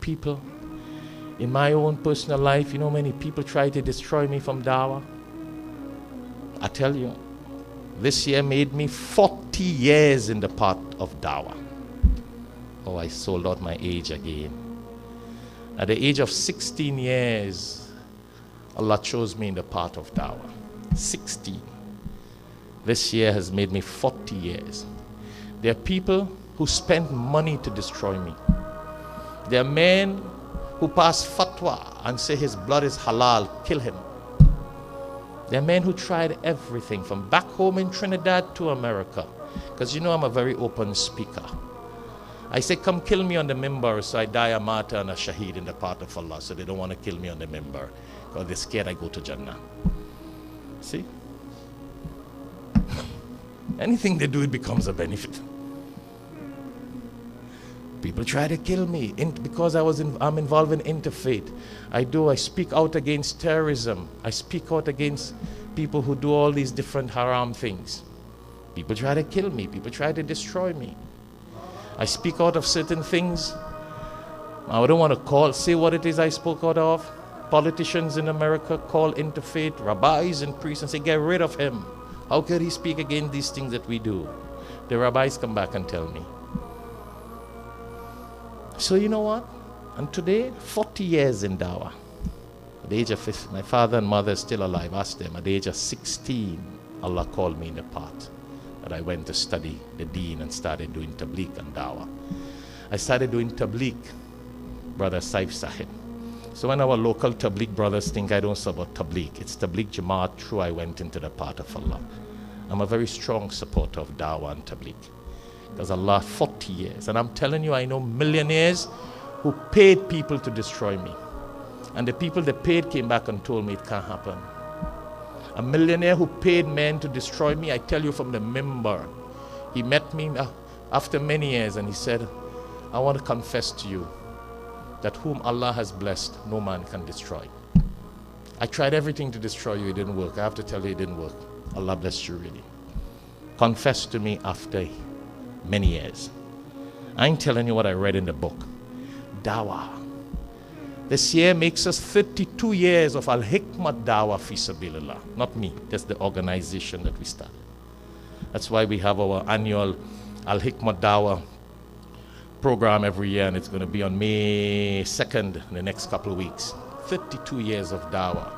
people. In my own personal life, you know many people try to destroy me from dawah. I tell you, this year made me 40 years in the path of dawah. Oh, I sold out my age again. At the age of 16 years, Allah chose me in the path of dawah. 16. This year has made me 40 years. There are people who spend money to destroy me. There are men who pass fatwa and say his blood is halal, kill him. There are men who tried everything from back home in Trinidad to America. Because you know I'm a very open speaker. I say, come kill me on the mimbar, so I die a martyr and a shaheed in the path of Allah. So they don't want to kill me on the mimbar, because they're scared I go to Jannah. See? Anything they do, it becomes a benefit. People try to kill me because I'm involved in interfaith. I speak out against terrorism. I speak out against people who do all these different haram things. People try to kill me. People try to destroy me. I speak out of certain things. I don't want to say what it is I spoke out of. Politicians in America call interfaith rabbis and priests and say, get rid of him. How could he speak against these things that we do? The rabbis come back and tell me. So you know what? And today, 40 years in dawah. At the age of 50, my father and mother are still alive. Ask them. At the age of 16, Allah called me in the path that I went to study the deen and started doing tabligh and dawah. I started doing tabligh, Brother Saif Sahib. So when our local tabligh brothers think I don't support tabligh, it's tabligh jamaat true I went into the path of Allah. I'm a very strong supporter of dawah and tabligh. Because Allah, 40 years. And I'm telling you, I know millionaires who paid people to destroy me. And the people they paid came back and told me it can't happen. A millionaire who paid men to destroy me, I tell you from the mimbar. He met me after many years and he said, I want to confess to you that whom Allah has blessed, no man can destroy. I tried everything to destroy you, it didn't work. I have to tell you, it didn't work. Allah blessed you really. Confess to me after many years. I'm telling you what I read in the book. Dawah. This year makes us 32 years of Al-Hikmah Dawah fi Sabilillah. Not me, that's the organization that we started. That's why we have our annual Al-Hikmah Dawah program every year, and it's going to be on May 2nd in the next couple of weeks. 32 years of Dawah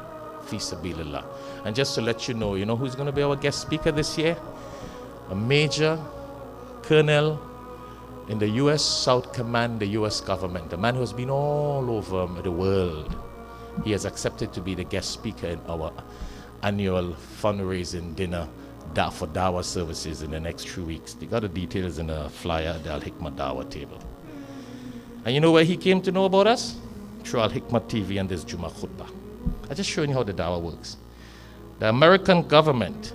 fi Sabilillah. And just to let you know who's going to be our guest speaker this year? A major colonel in the U.S. South Command, the U.S. government, a man who has been all over the world. He has accepted to be the guest speaker in our annual fundraising dinner for Dawah services in the next 3 weeks. They got the details in a flyer at the Al-Hikmah Dawah table. And you know where he came to know about us? Through Al-Hikmah TV and this Jummah Khutbah. I'm just showing you how the Dawah works. The American government,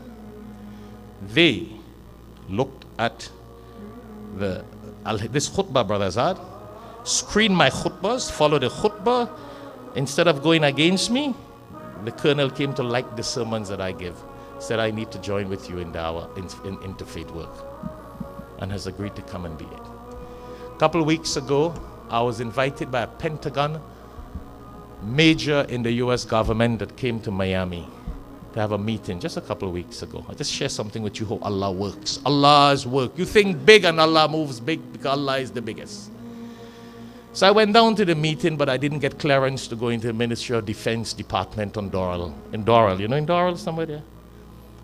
they looked at this khutbah brothers had, screen my khutbahs, follow the khutbah. Instead of going against me, the colonel came to like the sermons that I give. Said I need to join with you in dawah, in interfaith work, and has agreed to come and be it. A couple of weeks ago, I was invited by a Pentagon major in the US government that came to Miami to have a meeting just a couple of weeks ago. I just share something with you how Allah works. Allah's work. You think big and Allah moves big because Allah is the biggest. So I went down to the meeting, but I didn't get clearance to go into the Ministry of Defense Department in Doral. In Doral somewhere there?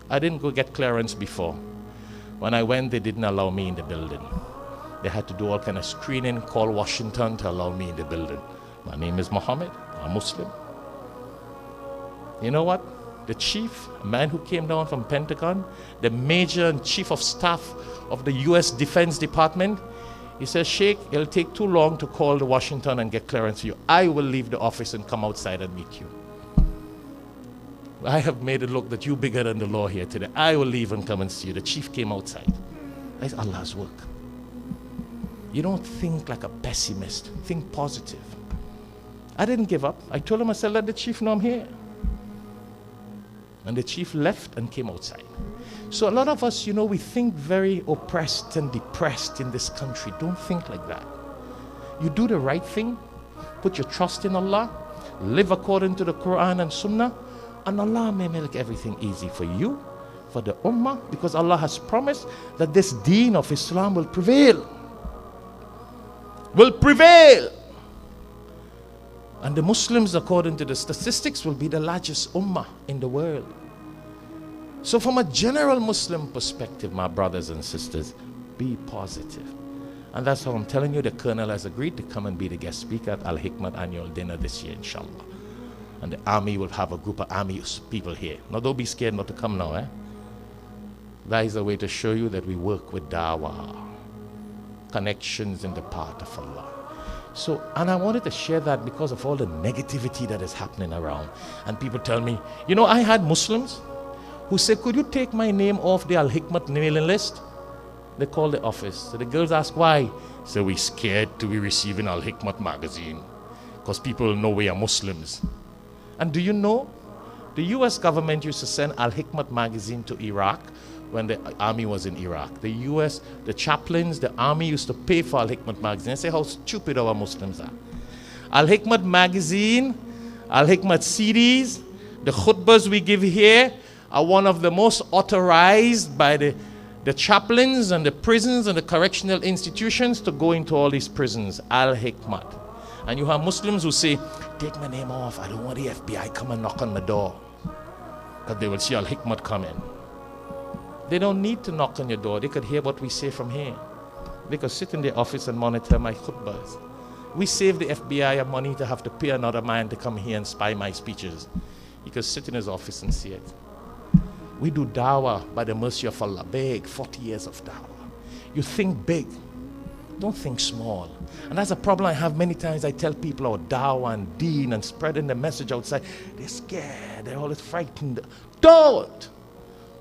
I didn't go get clearance before. When I went, they didn't allow me in the building. They had to do all kind of screening, call Washington to allow me in the building. My name is Muhammad. I'm Muslim. You know what? The chief, a man who came down from Pentagon, the major and chief of staff of the U.S. Defense Department, he says, Sheikh, it'll take too long to call to Washington and get clearance for you. I will leave the office and come outside and meet you. I have made it look that you're bigger than the law here today. I will leave and come and see you. The chief came outside. That's Allah's work. You don't think like a pessimist. Think positive. I didn't give up. I told him, I said, let the chief know I'm here. And the chief left and came outside. So a lot of us, we think very oppressed and depressed in this country. Don't think like that. You do the right thing, Put your trust in Allah. Live according to the Quran and Sunnah. And Allah may make everything easy for you, for the Ummah, because Allah has promised that this deen of Islam will prevail. Will prevail. And the Muslims, according to the statistics, will be the largest Ummah in the world. So from a general Muslim perspective, my brothers and sisters, be positive. And that's how I'm telling you, the Colonel has agreed to come and be the guest speaker at Al-Hikmat annual dinner this year, inshallah. And the army will have a group of army people here. Now don't be scared not to come now, That is a way to show you that we work with dawah, connections in the path of Allah. So, and I wanted to share that because of all the negativity that is happening around. And people tell me, you know, I had Muslims who say, could you take my name off the Al-Hikmat mailing list? They call the office. So the girls ask why. So we're scared to be receiving Al-Hikmat magazine because people know we are Muslims. And do you know, the US government used to send Al-Hikmat magazine to Iraq when the army was in Iraq. The US, the chaplains, the army used to pay for Al-Hikmat magazine. Say how stupid our Muslims are. Al-Hikmat magazine, Al-Hikmat CDs, the khutbahs we give here are one of the most authorized by the chaplains and the prisons and the correctional institutions to go into all these prisons. Al-Hikmat. And you have Muslims who say, take my name off. I don't want the FBI come and knock on my door. Because they will see Al-Hikmat coming. They don't need to knock on your door. They could hear what we say from here. They could sit in their office and monitor my khutbahs. We save the FBI money to have to pay another man to come here and spy my speeches. He could sit in his office and see it. We do dawah by the mercy of Allah. Big, 40 years of dawah. You think big. Don't think small. And that's a problem I have many times. I tell people about dawah and deen and spreading the message outside. They're scared. They're always frightened. Don't!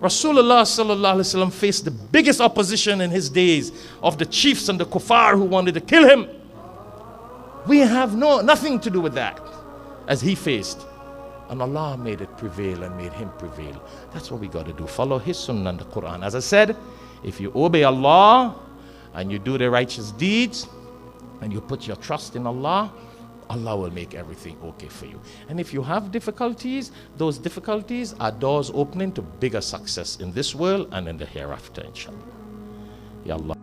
Rasulullah sallallahu alaihi wasallam faced the biggest opposition in his days of the chiefs and the kuffar who wanted to kill him. We have nothing to do with that as he faced. And Allah made it prevail and made him prevail. That's what we got to do. Follow his sunnah and the Quran. As I said, if you obey Allah and you do the righteous deeds and you put your trust in Allah, Allah will make everything okay for you. And if you have difficulties, those difficulties are doors opening to bigger success in this world and in the hereafter, inshallah. Ya Allah.